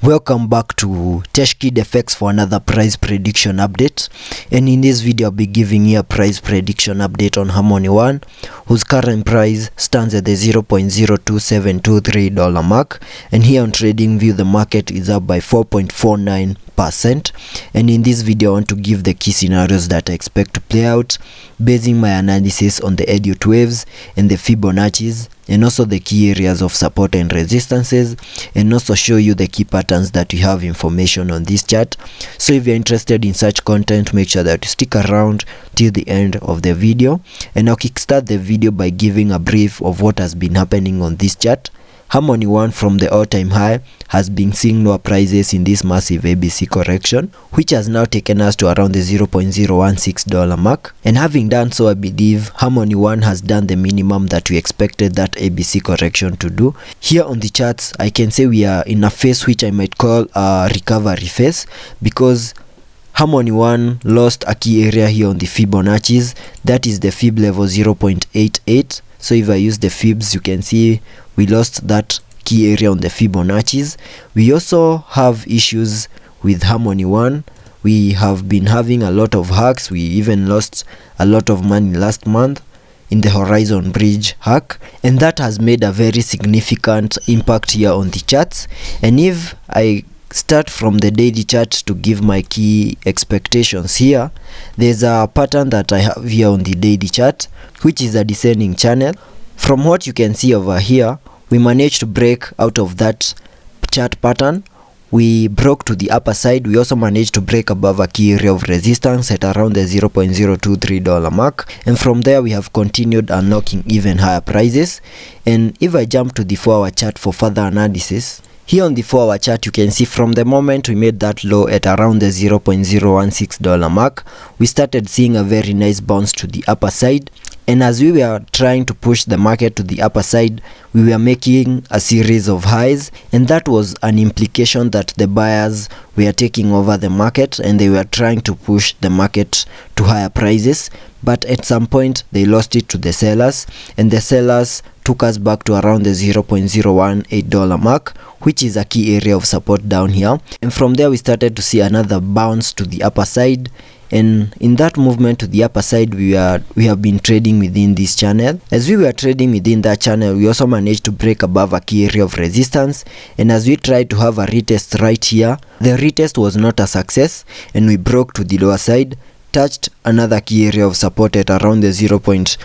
Welcome back to Teshkid FX for another price prediction update, and in this video I'll be giving you a price prediction update on Harmony One, whose current price stands at the $0.02723 mark, and here on TradingView the market is up by 4.49%. And in this video I want to give the key scenarios that I expect to play out, basing my analysis on the Elliot waves and the Fibonacci's, and also the key areas of support and resistances, and also show you the key patterns that we have information on this chart. So if you're interested in such content, make sure that you stick around till the end of the video, and I'll kickstart the video by giving a brief of what has been happening on this chart. Harmony One, from the all-time high, has been seeing lower prices in this massive ABC correction, which has now taken us to around the $0.016 mark. And having done so, I believe Harmony One has done the minimum that we expected that ABC correction to do. Here on the charts, I can say we are in a phase which I might call a recovery phase, because Harmony One lost a key area here on the Fibonacci's, that is the Fib level 0.88. So if I use the Fibs, you can see we lost that key area on the Fibonacci's. We also have issues with Harmony One. We have been having a lot of hacks. We even lost a lot of money last month in the Horizon Bridge hack, and that has made a very significant impact here on the charts. And if I start from the daily chart to give my key expectations here, there's a pattern that I have here on the daily chart, which is a descending channel. From what you can see over here, we managed to break out of that chart pattern. We broke to the upper side. We also managed to break above a key area of resistance at around the $0.023 mark, and from there we have continued unlocking even higher prices. And if I jump to the 4-hour chart for further analysis, here on the 4-hour chart you can see from the moment we made that low at around the $0.016 mark, we started seeing a very nice bounce to the upper side. And as we were trying to push the market to the upper side, we were making a series of highs, and that was an implication that the buyers were taking over the market and they were trying to push the market to higher prices. But at some point they lost it to the sellers, and the sellers took us back to around the $0.018 mark, which is a key area of support down here. And from there we started to see another bounce to the upper side. And in that movement to the upper side, we have been trading within this channel. As we were trading within that channel, we also managed to break above a key area of resistance, and as we tried to have a retest right here, the retest was not a success, and we broke to the lower side, touched another key area of support at around the $0.2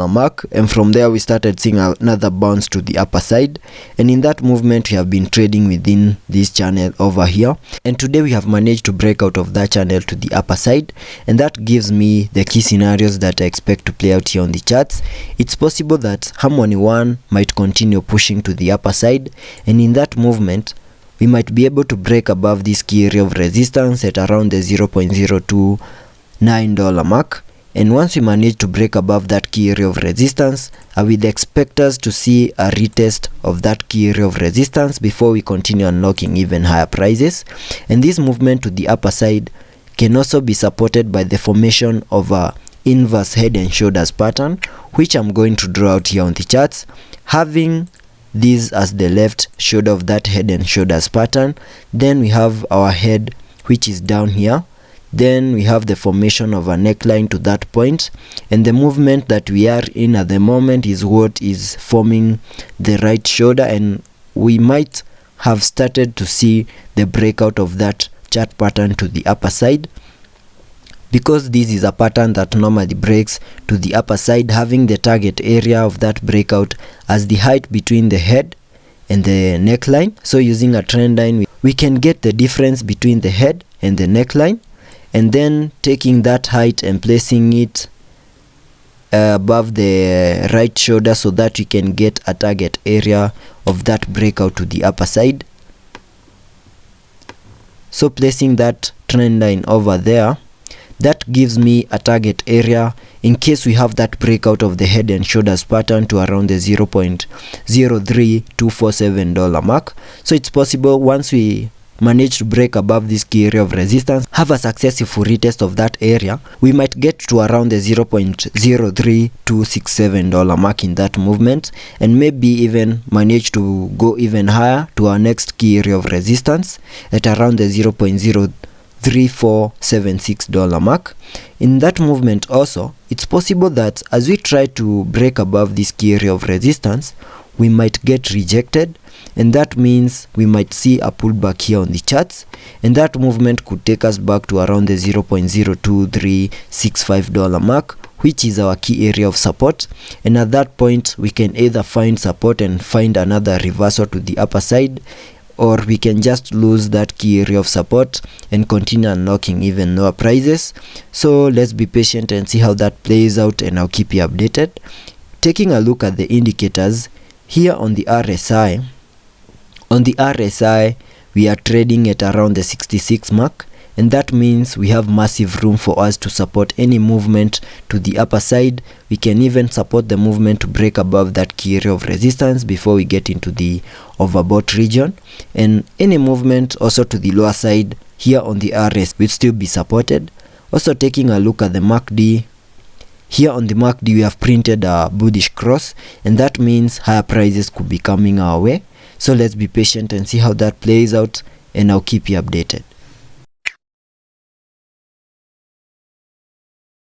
mark, and from there we started seeing another bounce to the upper side. And in that movement we have been trading within this channel over here, and today we have managed to break out of that channel to the upper side, and that gives me the key scenarios that I expect to play out here on the charts. It's possible that Harmony One might continue pushing to the upper side, and in that movement we might be able to break above this key area of resistance at around the $0.029 mark. And once we manage to break above that key area of resistance, I will expect us to see a retest of that key area of resistance before we continue unlocking even higher prices. And this movement to the upper side can also be supported by the formation of a inverse head and shoulders pattern, which I'm going to draw out here on the charts. Having this as the left shoulder of that head and shoulders pattern, then we have our head, which is down here. Then we have the formation of a neckline to that point, and the movement that we are in at the moment is what is forming the right shoulder, and we might have started to see the breakout of that chart pattern to the upper side, because this is a pattern that normally breaks to the upper side, having the target area of that breakout as the height between the head and the neckline. So using a trend line, we can get the difference between the head and the neckline, and then taking that height and placing it above the right shoulder so that we can get a target area of that breakout to the upper side. So placing that trend line over there, that gives me a target area in case we have that breakout of the head and shoulders pattern to around the $0.03247 mark. So it's possible once we manage to break above this key area of resistance, have a successful retest of that area, we might get to around the $0.03267 mark in that movement, and maybe even manage to go even higher to our next key area of resistance at around the $0.03476 mark. In that movement also, it's possible that as we try to break above this key area of resistance, we might get rejected, and that means we might see a pullback here on the charts, and that movement could take us back to around the $0.02365 mark, which is our key area of support. And at that point, we can either find support and find another reversal to the upper side, or we can just lose that key area of support and continue unlocking even lower prices. So let's be patient and see how that plays out, and I'll keep you updated. Taking a look at the indicators here on the RSI, we are trading at around the 66 mark, and that means we have massive room for us to support any movement to the upper side. We can even support the movement to break above that key area of resistance before we get into the overbought region, and any movement also to the lower side here on the RS will still be supported. Also taking a look at the MACD, here on the MACD we have printed a bullish cross, and that means higher prices could be coming our way. So let's be patient and see how that plays out, and I'll keep you updated.